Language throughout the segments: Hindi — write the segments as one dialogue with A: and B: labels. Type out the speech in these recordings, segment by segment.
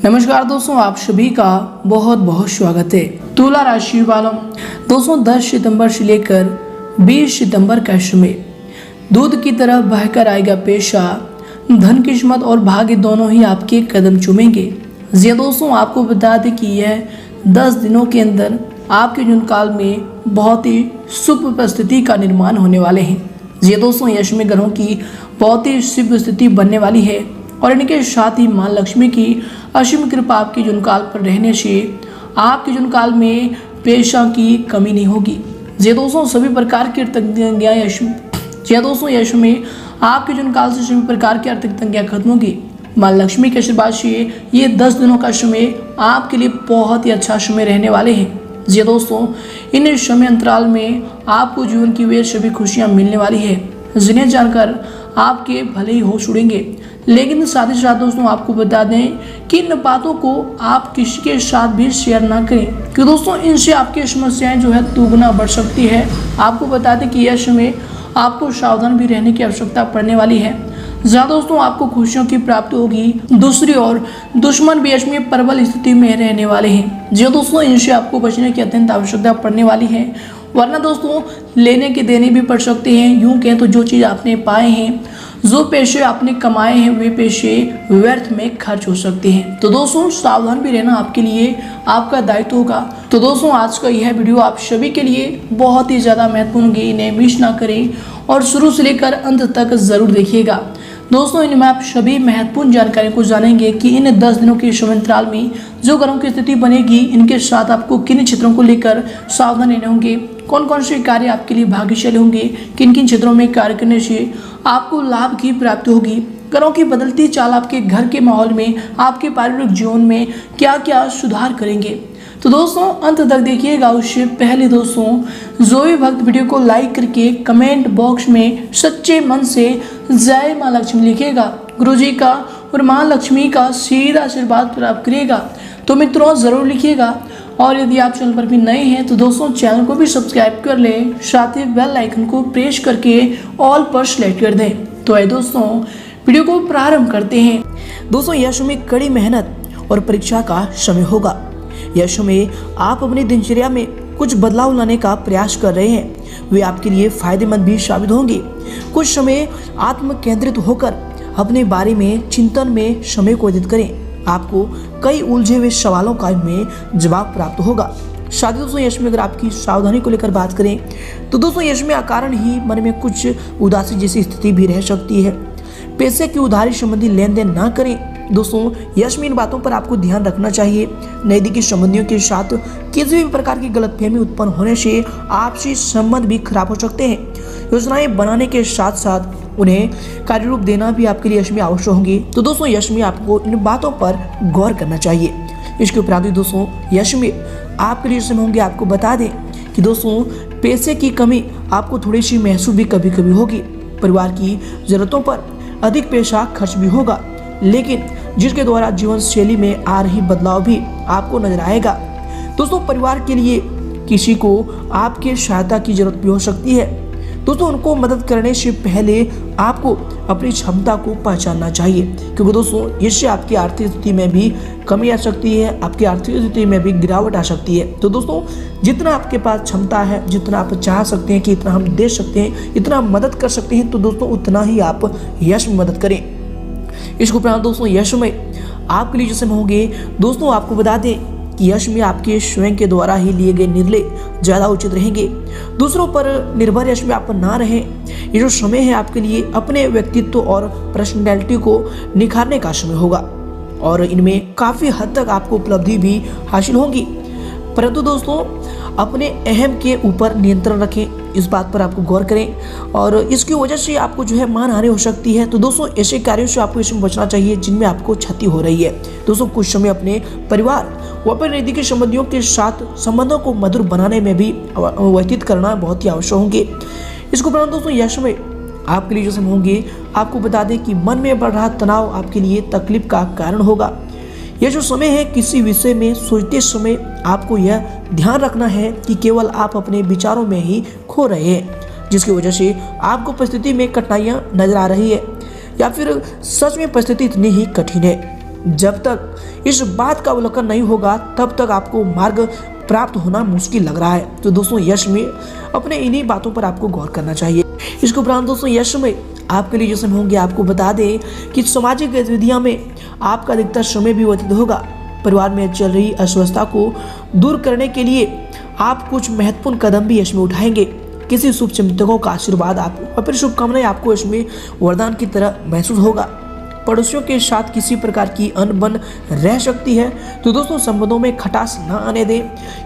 A: नमस्कार दोस्तों, आप सभी का बहुत बहुत स्वागत है। तुला राशि वालों, दोस्तों 10 सितंबर से लेकर 20 सितंबर का समय दूध की तरह बहकर आएगा। पेशा, धन, किस्मत और भाग्य दोनों ही आपके कदम चूमेंगे। जी दोस्तों, आपको बता दें कि यह 10 दिनों के अंदर आपके जीवन काल में बहुत ही शुभ परिस्थिति का निर्माण होने वाले हैं। जी दोस्तों, यश में ग्रहों की बहुत ही शुभ स्थिति बनने वाली है और इनके साथ ही मां लक्ष्मी की असीम कृपा आपके जीवन काल पर रहने से आपके जीवन काल में पेशा की कमी नहीं होगी। जी दोस्तों, सभी प्रकार की तंगियां यश में आपके जीवन काल से सभी प्रकार की आर्थिक तंगियां खत्म होगी। मां लक्ष्मी के आशीर्वाद से ये 10 दिनों का समय आपके लिए बहुत ही अच्छा समय रहने वाले हैं। जी दोस्तों, इन समय अंतराल में आपको जीवन की वे सभी खुशियां मिलने वाली है जिन्हें जानकर आपके भले ही होश उड़ेंगे। लेकिन साथ ही साथ दोस्तों, आपको बता दें कि इन बातों को आप किसी के साथ भी शेयर ना करें, क्योंकि दोस्तों इनसे आपकी समस्याएं जो है दुगुना बढ़ सकती है। आपको बता दें कि यह समय आपको सावधान भी रहने की आवश्यकता पड़ने वाली है। जहाँ दोस्तों आपको खुशियों की प्राप्ति होगी, दूसरी ओर दुश्मन भी यश में प्रबल स्थिति में रहने वाले हैं। जो दोस्तों इनसे आपको बचने की अत्यंत आवश्यकता पड़ने वाली है, वरना दोस्तों लेने के देने भी पड़ सकते हैं। यूं कहें तो जो चीज़ आपने पाए हैं, जो पैसे आपने कमाए हैं, वे पैसे व्यर्थ में खर्च हो सकते हैं। तो दोस्तों सावधान भी रहना आपके लिए आपका दायित्व होगा। तो दोस्तों आज का यह वीडियो आप सभी के लिए बहुत ही ज़्यादा महत्वपूर्ण होगी, इन्हें मिस ना करें और शुरू से लेकर अंत तक ज़रूर देखिएगा। दोस्तों इनमें आप सभी महत्वपूर्ण जानकारी को जानेंगे कि इन 10 दिनों के समयंतराल में जो ग्रहों की स्थिति बनेगी, इनके साथ आपको किन क्षेत्रों को लेकर सावधान रहने होंगे, कौन कौन से कार्य आपके लिए भाग्यशाली होंगे, किन किन क्षेत्रों में कार्य करने से आपको लाभ की प्राप्ति होगी, ग्रहों की बदलती चाल आपके घर के माहौल में, आपके पारिवारिक जीवन में क्या क्या सुधार करेंगे। तो दोस्तों अंत तक देखिएगा। उससे पहले दोस्तों जो भी भक्त वीडियो को लाइक करके कमेंट बॉक्स में सच्चे मन से जय मां लक्ष्मी लिखिएगा, गुरुजी का और मां लक्ष्मी का सीधा आशीर्वाद प्राप्त करिएगा। तो मित्रों ज़रूर लिखिएगा और यदि आप चैनल पर भी नए हैं तो दोस्तों चैनल को भी सब्सक्राइब कर लें, साथ ही बेल आइकन को प्रेस करके ऑल पर सेलेक्ट कर दें। तो आइए दोस्तों वीडियो को प्रारंभ करते हैं। दोस्तों यह समय कड़ी मेहनत और परीक्षा का समय होगा। यह समय आप अपनी दिनचर्या में कुछ बदलाव लाने का प्रयास कर रहे हैं, वे आपके लिए फायदेमंद भी साबित होंगे। कुछ समय आत्म केंद्रित होकर अपने बारे में चिंतन में समय को व्यतीत करें। आपको कई उलझे हुए सवालों का में जवाब प्राप्त होगा। साथ ही दोस्तों यश में अगर आपकी सावधानी को लेकर बात करें तो दोस्तों यश में अकारण ही मन में कुछ उदासी जैसी स्थिति भी रह सकती है। पैसे की उधारी संबंधी लेन देन ना करें। दोस्तों यश में इन बातों पर आपको ध्यान रखना चाहिए। नजदीकी संबंधियों के साथ किसी भी प्रकार की गलतफहमी उत्पन्न होने से आपसी संबंध भी खराब हो सकते हैं। योजनाएं बनाने के साथ साथ उन्हें कार्य रूप देना भी आपके लिए यश में आवश्यक होंगे। तो दोस्तों यश में आपको इन बातों पर गौर करना चाहिए। इसके उपरांत दोस्तों यश में आपके लिए समय होंगे। आपको बता दें कि दोस्तों पैसे की कमी आपको थोड़ी सी महसूस भी कभी कभी होगी। परिवार की जरूरतों पर अधिक पैसा खर्च भी होगा, लेकिन जिसके द्वारा जीवन शैली में आ रही बदलाव भी आपको नजर आएगा। दोस्तों परिवार के लिए किसी को आपके सहायता की जरूरत भी हो सकती है। दोस्तों उनको मदद करने से पहले आपको अपनी क्षमता को पहचानना चाहिए, क्योंकि दोस्तों इससे आपकी आर्थिक स्थिति में भी कमी आ सकती है, आपकी आर्थिक स्थिति में भी गिरावट आ सकती है। तो दोस्तों जितना आपके पास क्षमता है, जितना आप चाह सकते हैं कि इतना हम दे सकते हैं, इतना मदद कर सकते हैं, तो दोस्तों उतना ही आप यश में मदद करें। इसके उपरांत दोस्तों यश में आपके लिए जो समय होंगे, दोस्तों आपको बता दें कि यश में आपके स्वयं के द्वारा ही लिए गए निर्णय ज़्यादा उचित रहेंगे। दूसरों पर निर्भर यश में आप ना रहें। ये जो समय है आपके लिए अपने व्यक्तित्व और पर्सनैलिटी को निखारने का समय होगा और इनमें काफ़ी हद तक आपको उपलब्धि भी हासिल होगी। परंतु दोस्तों अपने अहम के ऊपर नियंत्रण रखें, इस बात पर आपको गौर करें और इसकी वजह से आपको जो है मानहानि हो सकती है। तो दोस्तों ऐसे कार्यों से आपको इसमें बचना चाहिए जिनमें आपको क्षति हो रही है। दोस्तों कुछ समय अपने परिवार व अपने नजदीकी संबंधियों के साथ संबंधों को मधुर बनाने में भी व्यतीत करना बहुत ही आवश्यक होंगे। इसके उपरांत दोस्तों यह समय आपके लिए जो समय होंगे, आपको बता दें कि मन में बढ़ रहा तनाव आपके लिए तकलीफ का कारण होगा। यह जो समय है किसी विषय में सोचते समय आपको यह ध्यान रखना है कि केवल आप अपने विचारों में ही खो रहे हैं, जिसकी वजह से आपको परिस्थिति में कठिनाइयाँ नजर आ रही है या फिर सच में परिस्थिति इतनी ही कठिन है। जब तक इस बात का अवलोकन नहीं होगा तब तक आपको मार्ग प्राप्त होना मुश्किल लग रहा है। तो दोस्तों यश में अपने इन्हीं बातों पर आपको गौर करना चाहिए। इसके उपरांत दोस्तों यश में आपके लिए जो समय होंगे, आपको बता दें कि सामाजिक गतिविधियों में आपका अधिकतर समय भी व्यतीत होगा। परिवार में चल रही अस्वस्थता को दूर करने के लिए आप कुछ महत्वपूर्ण कदम भी यश में उठाएंगे। किसी शुभ चिंतकों का आशीर्वाद आपको और फिर शुभकामनाएं आपको इसमें वरदान की तरह महसूस होगा। पड़ोसियों के साथ किसी प्रकार की अनबन रह सकती है, तो दोस्तों संबंधों में खटास न आने दें।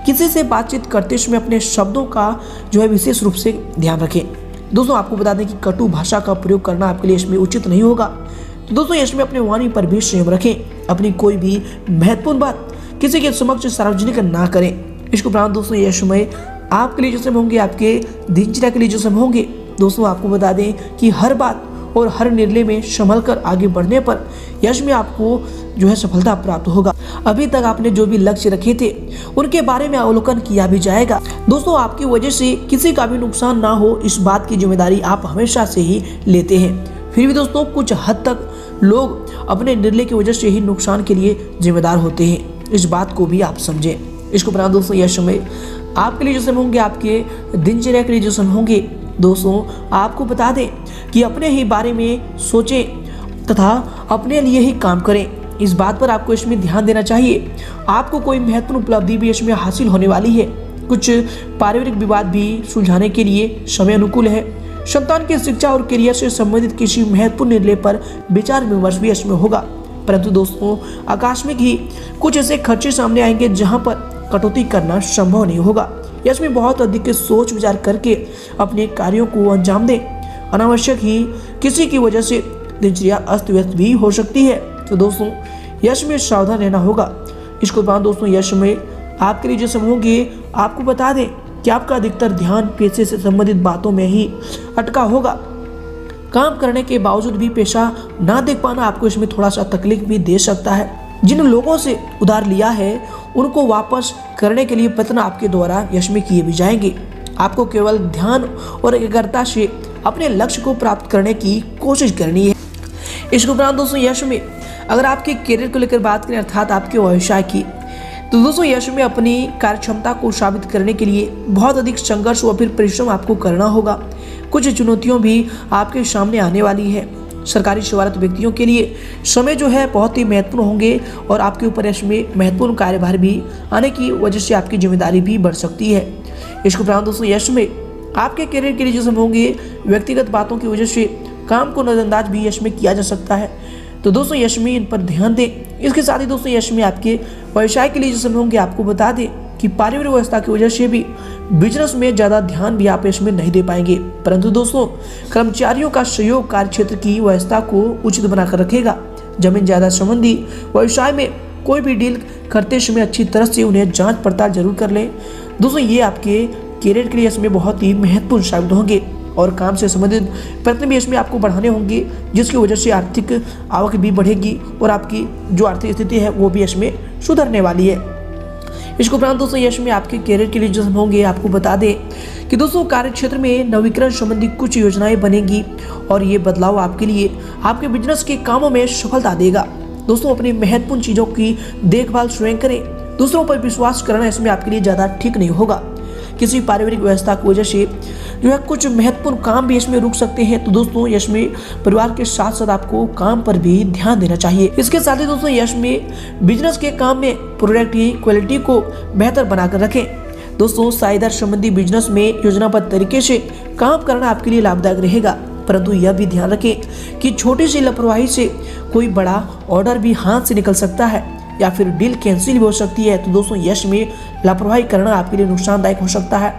A: किसी से बातचीत करते समय अपने शब्दों का जो है विशेष रूप से ध्यान रखें। दोस्तों आपको बता दें कि कटु भाषा का प्रयोग करना आपके लिए इसमें उचित नहीं होगा। तो दोस्तों इसमें अपने वाणी पर भी संयम रखें। अपनी कोई भी महत्वपूर्ण बात किसी के समक्ष सार्वजनिक ना करें। इसके उपरांत दोस्तों यह समय आपके लिए जो समय होंगे, आपके दिनचर्या के लिए जो समय होंगे, दोस्तों आपको बता दें कि हर बात और हर निर्णय में संभल कर आगे बढ़ने पर यश में आपको जो है सफलता प्राप्त होगा। अभी तक आपने जो भी लक्ष्य रखे थे उनके बारे में अवलोकन किया भी जाएगा। दोस्तों आपकी वजह से किसी का भी नुकसान ना हो, इस बात की जिम्मेदारी आप हमेशा से ही लेते हैं। फिर भी दोस्तों कुछ हद तक लोग अपने निर्णय की वजह से ही नुकसान के लिए जिम्मेदार होते हैं, इस बात को भी आप समझें। इसको उपरांत दोस्तों यह समय आपके लिए जो समय होंगे, आपके दिनचर्या के लिए जो समय होंगे, दोस्तों आपको बता दें कि अपने ही बारे में सोचें तथा अपने लिए ही काम करें। इस बात पर आपको इसमें ध्यान देना चाहिए। आपको कोई महत्वपूर्ण उपलब्धि भी इसमें हासिल होने वाली है। कुछ पारिवारिक विवाद भी सुलझाने के लिए समय अनुकूल है। संतान की शिक्षा और करियर से संबंधित किसी महत्वपूर्ण निर्णय पर विचार विमर्श भी इसमें होगा। परंतु दोस्तों आकस्मिक ही कुछ ऐसे खर्चे सामने आएंगे जहां पर कटौती करना संभव नहीं होगा। इसमें बहुत अधिक सोच विचार करके अपने कार्यों को अंजाम दें। अनावश्यक ही किसी की वजह से दिनचर्या अस्त व्यस्त भी हो सकती है, तो दोस्तों यश में सावधान रहना होगा। इसके बाद दोस्तों यश में आपके लिए जो समय होंगे, आपको बता दें कि आपका अधिकतर ध्यान पेशे से संबंधित बातों में ही अटका होगा। काम करने के बावजूद भी पेशा ना देख पाना आपको इसमें थोड़ा सा तकलीफ भी दे सकता है। जिन लोगों से उधार लिया है उनको वापस करने के लिए प्रयत्न आपके द्वारा यश में किए भी जाएंगे। आपको केवल ध्यान और एकाग्रता से अपने लक्ष्य को प्राप्त करने की कोशिश करनी है। इसके उपरांत दोस्तों यश में अगर आपके करियर को लेकर बात करें, अर्थात आपके व्यवसाय की, तो दोस्तों यश में अपनी कार्यक्षमता को साबित करने के लिए बहुत अधिक संघर्ष व फिर परिश्रम आपको करना होगा। कुछ चुनौतियों भी आपके सामने आने वाली है। सरकारी सेवारत व्यक्तियों के लिए समय जो है बहुत ही महत्वपूर्ण होंगे और आपके ऊपर इसमें महत्वपूर्ण कार्यभार भी आने की वजह से आपकी जिम्मेदारी भी बढ़ सकती है। इसके उपरांत दोस्तों यश में आपके करियर के लिए जो समय होंगे, व्यक्तिगत बातों की वजह से काम को नजरअंदाज भी यश में किया जा सकता है, तो दोस्तों यश में इन पर ध्यान दें। इसके साथ ही दोस्तों यश में आपके व्यवसाय के लिए जो समय होंगे, आपको बता दें कि पारिवारिक व्यवस्था की वजह से भी बिजनेस में ज़्यादा ध्यान भी आप इसमें नहीं दे पाएंगे। परंतु दोस्तों कर्मचारियों का सहयोग कार्य क्षेत्र की व्यवस्था को उचित बनाकर रखेगा। जमीन जायदाद संबंधी व्यवसाय में कोई भी डील करते समय अच्छी तरह से उन्हें जांच पड़ताल जरूर कर लें। दोस्तों ये आपके करियर के लिए इसमें बहुत ही महत्वपूर्ण साबित होंगे और काम से संबंधित प्रयत्न भी इसमें आपको बढ़ाने होंगे, जिसकी वजह से आर्थिक आवक भी बढ़ेगी और आपकी जो आर्थिक स्थिति है वो भी इसमें सुधरने वाली है। इसके उपरांत दोस्तों यश में आपके करियर के लिए जो होंगे, आपको बता दें कि दोस्तों कार्य क्षेत्र में नवीकरण संबंधी कुछ योजनाएं बनेगी और ये बदलाव आपके लिए आपके बिजनेस के कामों में सफलता देगा। दोस्तों अपनी महत्वपूर्ण चीज़ों की देखभाल स्वयं करें। दूसरों पर विश्वास करना इसमें आपके लिए ज़्यादा ठीक नहीं होगा। किसी पारिवारिक व्यवस्था की वजह से जो है कुछ महत्वपूर्ण काम भी इसमें रुक सकते हैं, तो दोस्तों यश में परिवार के साथ साथ आपको काम पर भी ध्यान देना चाहिए। इसके साथ ही दोस्तों यश में बिजनेस के काम में प्रोडक्ट की क्वालिटी को बेहतर बनाकर रखें। दोस्तों साझेदार संबंधी बिजनेस में योजनाबद्ध तरीके से काम करना आपके लिए लाभदायक रहेगा, परंतु यह भी ध्यान रखें कि छोटी सी लापरवाही से कोई बड़ा ऑर्डर भी हाथ से निकल सकता है या फिर डील कैंसिल भी हो सकती है। तो दोस्तों यश में लापरवाही करना आपके लिए नुकसानदायक हो सकता है,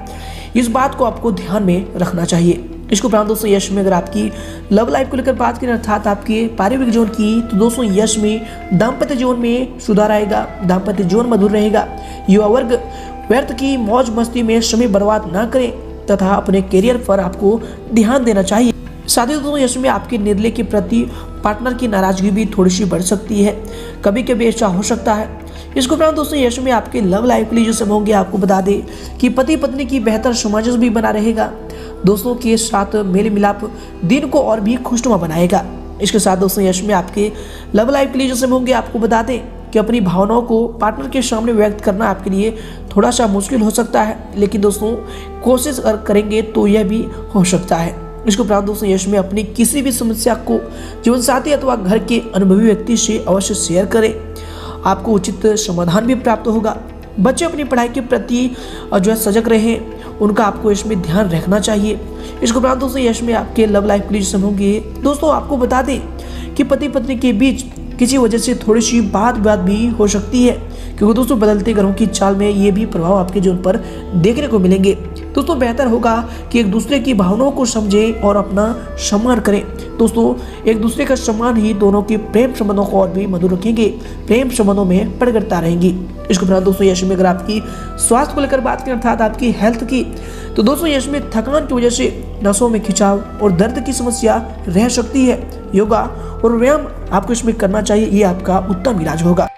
A: इस बात को आपको ध्यान में रखना चाहिए। इसके उपरांत दोस्तों यश में अगर आपकी लव लाइफ को लेकर बात करें, अर्थात आपके पारिवारिक जीवन की, तो दोस्तों यश में दाम्पत्य जीवन में सुधार आएगा। दाम्पत्य जीवन मधुर रहेगा। युवा वर्ग व्यर्थ की मौज मस्ती में समय बर्बाद ना करें तथा अपने करियर पर आपको ध्यान देना चाहिए। साथ ही दोस्तों यश में आपके निर्णय के प्रति पार्टनर की नाराजगी भी थोड़ी सी बढ़ सकती है, कभी कभी ऐसा हो सकता है। इसके उपरांत दोस्तों यश में आपके लव लाइफ के लिए जो समय होंगे, आपको बता दें कि पति पत्नी की बेहतर सामंजस्य भी बना रहेगा। दोस्तों के साथ मेल मिलाप दिन को और भी खुशनुमा बनाएगा। इसके साथ दोस्तों यश में आपके लव लाइफ के लिए जो समय होंगे, आपको बता दें कि अपनी भावनाओं को पार्टनर के सामने व्यक्त करना आपके लिए थोड़ा सा मुश्किल हो सकता है, लेकिन दोस्तों कोशिश करेंगे तो यह भी हो सकता है। इसके उपरांत दोस्तों यश में अपनी किसी भी समस्या को जीवन साथी अथवा घर के अनुभवी व्यक्ति से अवश्य शेयर करें, आपको उचित समाधान भी प्राप्त होगा। बच्चे अपनी पढ़ाई के प्रति जो है सजग रहें, उनका आपको इसमें ध्यान रखना चाहिए। इसके उपरांत दोस्तों यश में आपके लव लाइफ के लिए समय होंगे, दोस्तों आपको बता दें कि पति पत्नी के बीच किसी वजह से थोड़ी सी बात भी हो सकती है, क्योंकि दोस्तों बदलते ग्रहों की चाल में ये भी प्रभाव आपके जीवन पर देखने को मिलेंगे। दोस्तों बेहतर होगा कि एक दूसरे की भावनाओं को समझें और अपना सम्मान करें। दोस्तों एक दूसरे का सम्मान ही दोनों के प्रेम संबंधों को और भी मधुर रखेंगे, प्रेम संबंधों में प्रगटता रहेंगी। इसके उपरांत दोस्तों यश में अगर आपकी स्वास्थ्य को लेकर बात करें अर्थात आपकी हेल्थ की, तो दोस्तों यश में थकान की वजह से नसों में खिंचाव और दर्द की समस्या रह सकती है। योगा और व्यायाम आपको इसमें करना चाहिए, ये आपका उत्तम इलाज होगा।